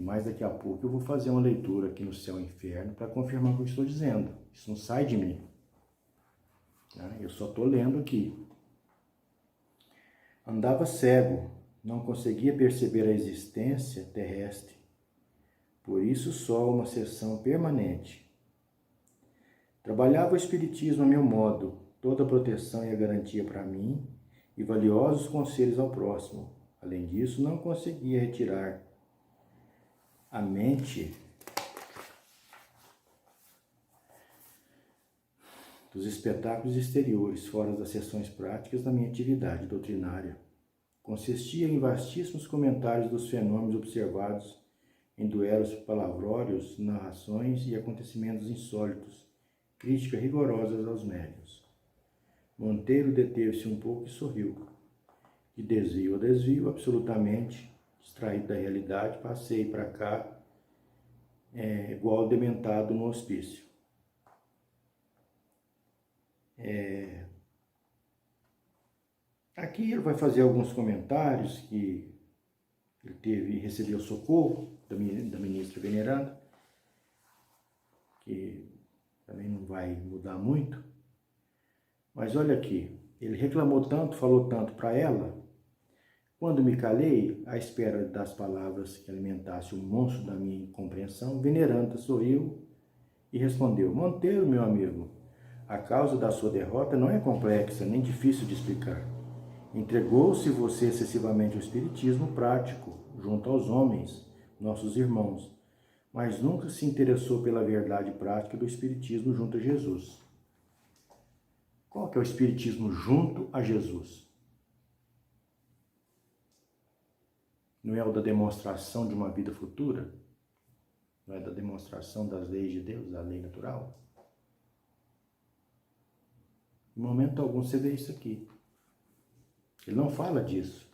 E mais daqui a pouco eu vou fazer uma leitura aqui no Céu e Inferno para confirmar o que eu estou dizendo. Isso não sai de mim. Tá? Eu só estou lendo aqui. Andava cego, não conseguia perceber a existência terrestre. Por isso só uma sessão permanente. Trabalhava o Espiritismo a meu modo, toda a proteção e a garantia para mim e valiosos conselhos ao próximo. Além disso, não conseguia retirar a mente dos espetáculos exteriores, fora das sessões práticas da minha atividade doutrinária. Consistia em vastíssimos comentários dos fenômenos observados em duelos palavrórios, narrações e acontecimentos insólitos, críticas rigorosas aos médiuns. Monteiro deteve-se um pouco e sorriu. De desvio a desvio, absolutamente distraído da realidade, passei para cá, igual dementado no hospício. Aqui ele vai fazer alguns comentários que ele recebeu socorro da ministra veneranda, que também não vai mudar muito. Mas olha aqui, ele reclamou tanto, falou tanto para ela. Quando me calei, à espera das palavras que alimentasse o monstro da minha incompreensão, veneranda sorriu e respondeu: Monteiro, meu amigo, a causa da sua derrota não é complexa nem difícil de explicar. Entregou-se você excessivamente ao espiritismo prático, junto aos homens, nossos irmãos, mas nunca se interessou pela verdade prática do espiritismo junto a Jesus. Qual que é o espiritismo junto a Jesus? Não é o da demonstração de uma vida futura? Não é da demonstração das leis de Deus, da lei natural? Em momento algum você vê isso aqui. Ele não fala disso.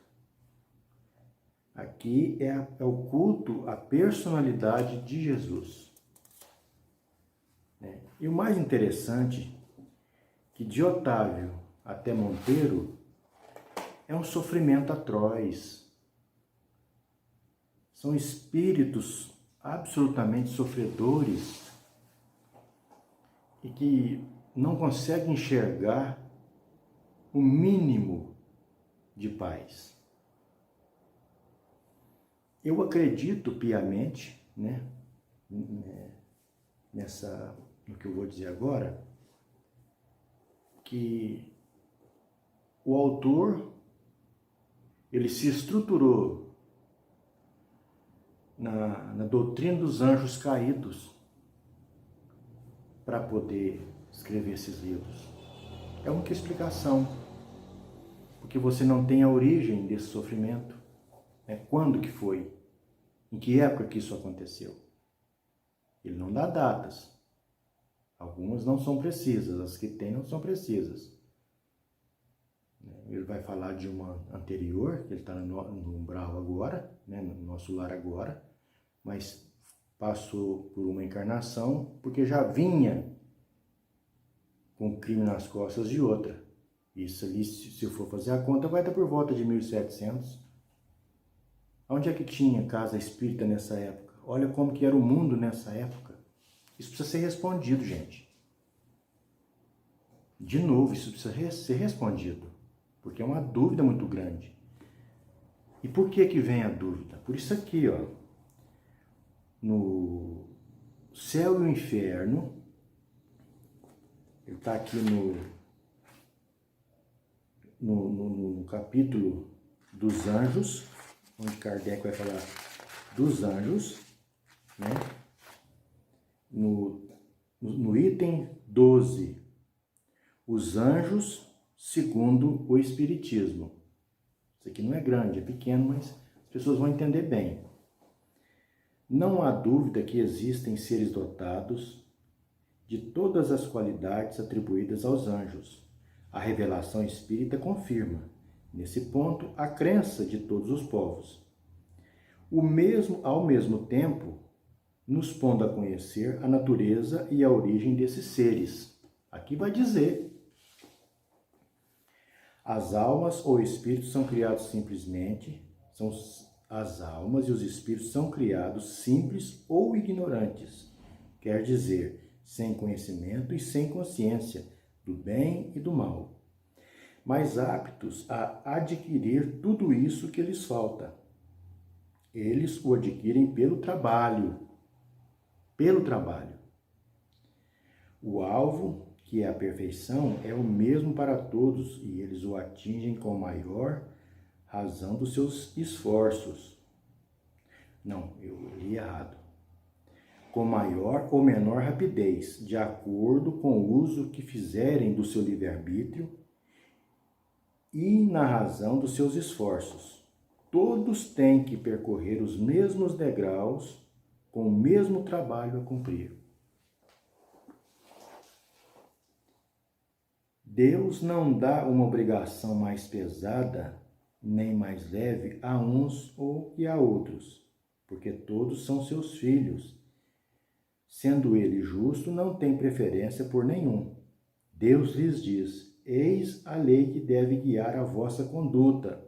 Aqui é o culto à personalidade de Jesus. E o mais interessante, que de Otávio até Monteiro, é um sofrimento atroz. São espíritos absolutamente sofredores e que não conseguem enxergar o mínimo de paz. Eu acredito piamente, no que eu vou dizer agora, que o autor, ele se estruturou na doutrina dos anjos caídos para poder escrever esses livros. É a única explicação, porque você não tem a origem desse sofrimento. Quando que foi? Em que época que isso aconteceu? Ele não dá datas. Algumas não são precisas, as que tem não são precisas. Ele vai falar de uma anterior, que ele está no umbral agora, no nosso lar agora, mas passou por uma encarnação porque já vinha com crime nas costas de outra. Isso ali, se eu for fazer a conta, vai dar por volta de 1700. Onde é que tinha casa espírita nessa época? Olha como que era o mundo nessa época. Isso precisa ser respondido, gente. De novo, isso precisa ser respondido, porque é uma dúvida muito grande. E por que vem a dúvida? Por isso aqui, ó, no Céu e o Inferno, ele está aqui no capítulo dos anjos, onde Kardec vai falar dos anjos, no item 12, os anjos segundo o Espiritismo. Isso aqui não é grande, é pequeno, mas as pessoas vão entender bem. Não há dúvida que existem seres dotados de todas as qualidades atribuídas aos anjos. A revelação espírita confirma, nesse ponto, a crença de todos os povos. Ao mesmo tempo, nos pondo a conhecer a natureza e a origem desses seres. Aqui vai dizer: as almas ou espíritos são criados simplesmente, as almas e os espíritos são criados simples ou ignorantes, quer dizer, sem conhecimento e sem consciência do bem e do mal, mas aptos a adquirir tudo isso que lhes falta. Eles o adquirem pelo trabalho. Pelo trabalho. O alvo, que é a perfeição, é o mesmo para todos e eles o atingem com maior razão dos seus esforços. Não, eu li errado. Com maior ou menor rapidez, de acordo com o uso que fizerem do seu livre-arbítrio e na razão dos seus esforços. Todos têm que percorrer os mesmos degraus com o mesmo trabalho a cumprir. Deus não dá uma obrigação mais pesada nem mais leve a uns ou e a outros, porque todos são seus filhos. Sendo ele justo, não tem preferência por nenhum. Deus lhes diz: eis a lei que deve guiar a vossa conduta.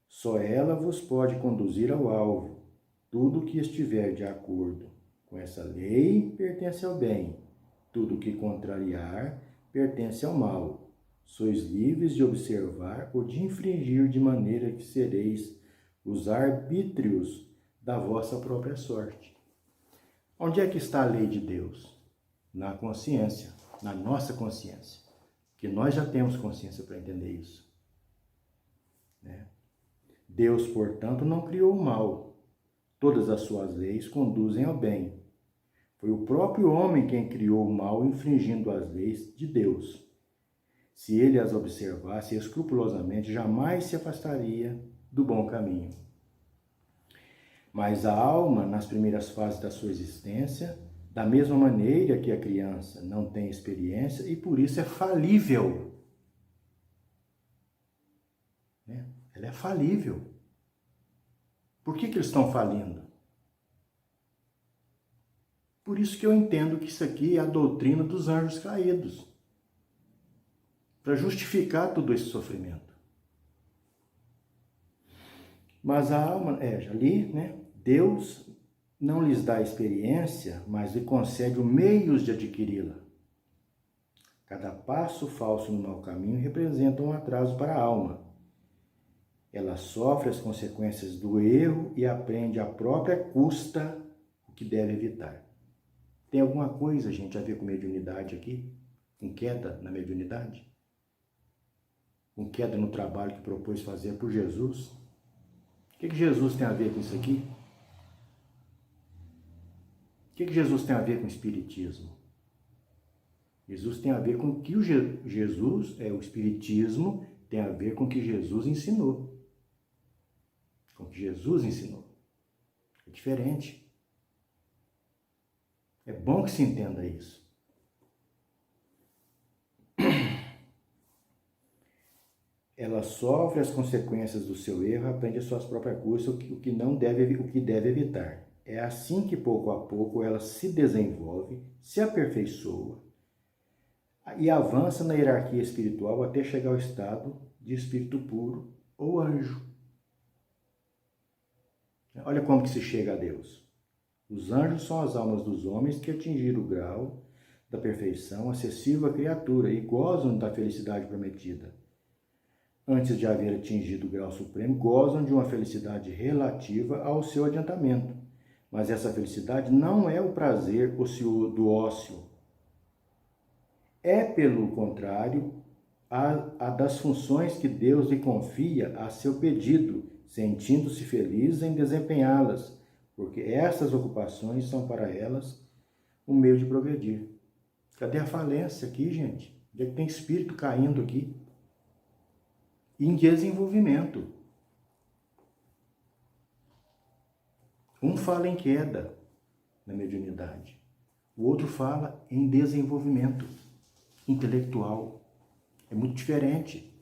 Só ela vos pode conduzir ao alvo. Tudo que estiver de acordo com essa lei pertence ao bem. Tudo que contrariar pertence ao mal. Sois livres de observar ou de infringir de maneira que sereis os arbítrios da vossa própria sorte. Onde é que está a lei de Deus? Na consciência, na nossa consciência. Que nós já temos consciência para entender isso. Né? Deus, portanto, não criou o mal. Todas as suas leis conduzem ao bem. Foi o próprio homem quem criou o mal, infringindo as leis de Deus. Se ele as observasse escrupulosamente, jamais se afastaria do bom caminho. Mas a alma, nas primeiras fases da sua existência, da mesma maneira que a criança não tem experiência e por isso é falível. Né? Ela é falível. Por que eles estão falindo? Por isso que eu entendo que isso aqui é a doutrina dos anjos caídos. Para justificar todo esse sofrimento. Mas a alma, já li, né? Deus não lhes dá experiência, mas lhe concede os meios de adquiri-la. Cada passo falso no mau caminho representa um atraso para a alma. Ela sofre as consequências do erro e aprende à própria custa o que deve evitar. Tem alguma coisa, gente, a ver com mediunidade aqui? Com queda na mediunidade? Com queda no trabalho que propôs fazer por Jesus? O que Jesus tem a ver com isso aqui? O que Jesus tem a ver com o Espiritismo? Jesus tem a ver com o que o Espiritismo tem a ver com o que Jesus ensinou. Com o que Jesus ensinou. É diferente. É bom que se entenda isso. Ela sofre as consequências do seu erro, aprende as suas próprias custas, o que deve evitar. É assim que, pouco a pouco, ela se desenvolve, se aperfeiçoa e avança na hierarquia espiritual até chegar ao estado de espírito puro ou anjo. Olha como que se chega a Deus. Os anjos são as almas dos homens que atingiram o grau da perfeição acessível à criatura e gozam da felicidade prometida. Antes de haver atingido o grau supremo, gozam de uma felicidade relativa ao seu adiantamento. Mas essa felicidade não é o prazer do ócio. É, pelo contrário, a das funções que Deus lhe confia a seu pedido, sentindo-se feliz em desempenhá-las, porque essas ocupações são para elas um meio de progredir. Cadê a falência aqui, gente? Onde é que tem espírito caindo aqui? Em desenvolvimento. Um fala em queda na mediunidade. O outro fala em desenvolvimento intelectual. É muito diferente.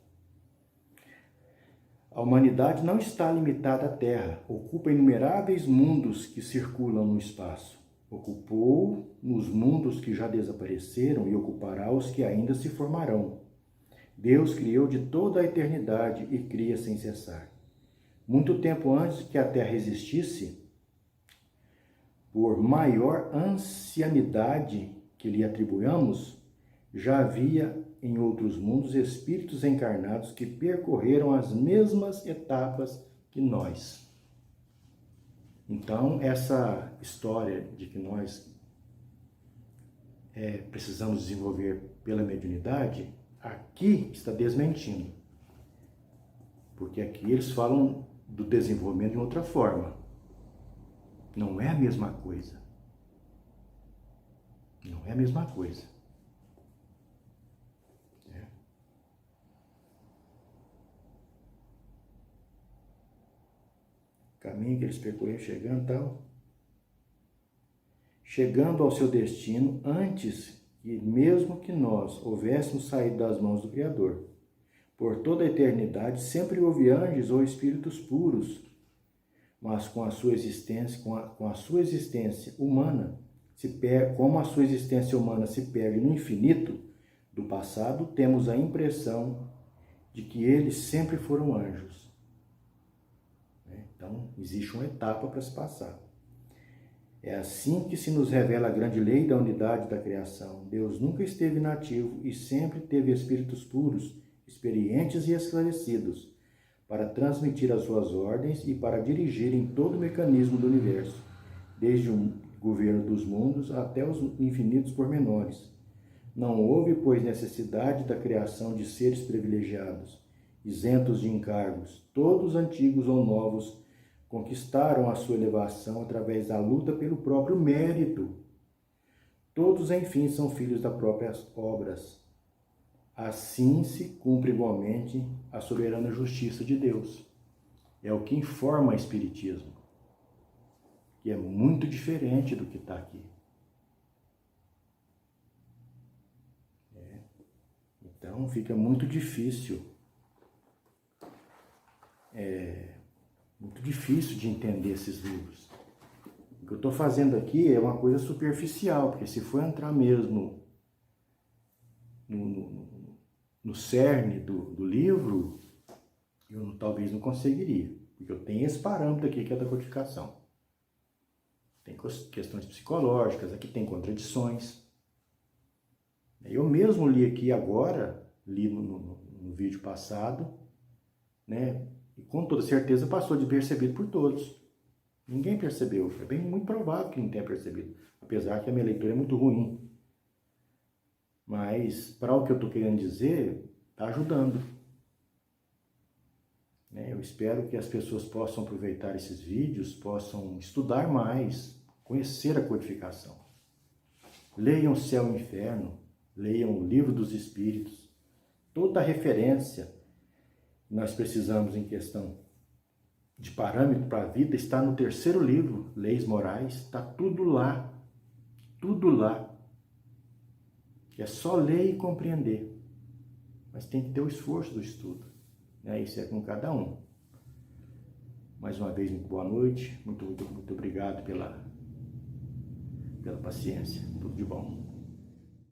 A humanidade não está limitada à Terra. Ocupa inumeráveis mundos que circulam no espaço. Ocupou nos mundos que já desapareceram e ocupará os que ainda se formarão. Deus criou de toda a eternidade e cria sem cessar. Muito tempo antes que a Terra existisse, por maior ancianidade que lhe atribuamos, já havia em outros mundos espíritos encarnados que percorreram as mesmas etapas que nós. Então, essa história de que nós precisamos desenvolver pela mediunidade, aqui está desmentindo. Porque aqui eles falam do desenvolvimento de outra forma. Não é a mesma coisa. Não é a mesma coisa. Caminho que eles percorreram chegando e tal. Chegando ao seu destino antes que mesmo que nós houvéssemos saído das mãos do Criador. Por toda a eternidade sempre houve anjos ou espíritos puros, mas com a sua existência, humana, como a sua existência humana se perde no infinito do passado, temos a impressão de que eles sempre foram anjos. Então, existe uma etapa para se passar. É assim que se nos revela a grande lei da unidade da criação. Deus nunca esteve inativo e sempre teve espíritos puros, experientes e esclarecidos, para transmitir as suas ordens e para dirigirem todo o mecanismo do universo, desde o governo dos mundos até os infinitos pormenores. Não houve, pois, necessidade da criação de seres privilegiados, isentos de encargos. Todos, antigos ou novos, conquistaram a sua elevação através da luta pelo próprio mérito. Todos, enfim, são filhos das próprias obras. Assim se cumpre igualmente a soberana justiça de Deus. É o que informa o Espiritismo, que é muito diferente do que está aqui. Então fica muito difícil, de entender esses livros. O que eu estou fazendo aqui é uma coisa superficial, porque se for entrar mesmo no cerne do livro, eu talvez não conseguiria, porque eu tenho esse parâmetro aqui que é da codificação. Tem questões psicológicas, aqui tem contradições. Eu mesmo li aqui agora, li no vídeo passado, né? E com toda certeza passou de percebido por todos. Ninguém percebeu. É muito provável que não tenha percebido, apesar que a minha leitura é muito ruim. Mas, para o que eu estou querendo dizer, está ajudando. Eu espero que as pessoas possam aproveitar esses vídeos, possam estudar mais, conhecer a codificação. Leiam Céu e Inferno, leiam o Livro dos Espíritos. Toda a referência que nós precisamos em questão de parâmetro para a vida está no terceiro livro, Leis Morais, está tudo lá. Tudo lá. É só ler e compreender. Mas tem que ter o esforço do estudo. Isso é com cada um. Mais uma vez, muito boa noite. Muito obrigado pela paciência. Tudo de bom.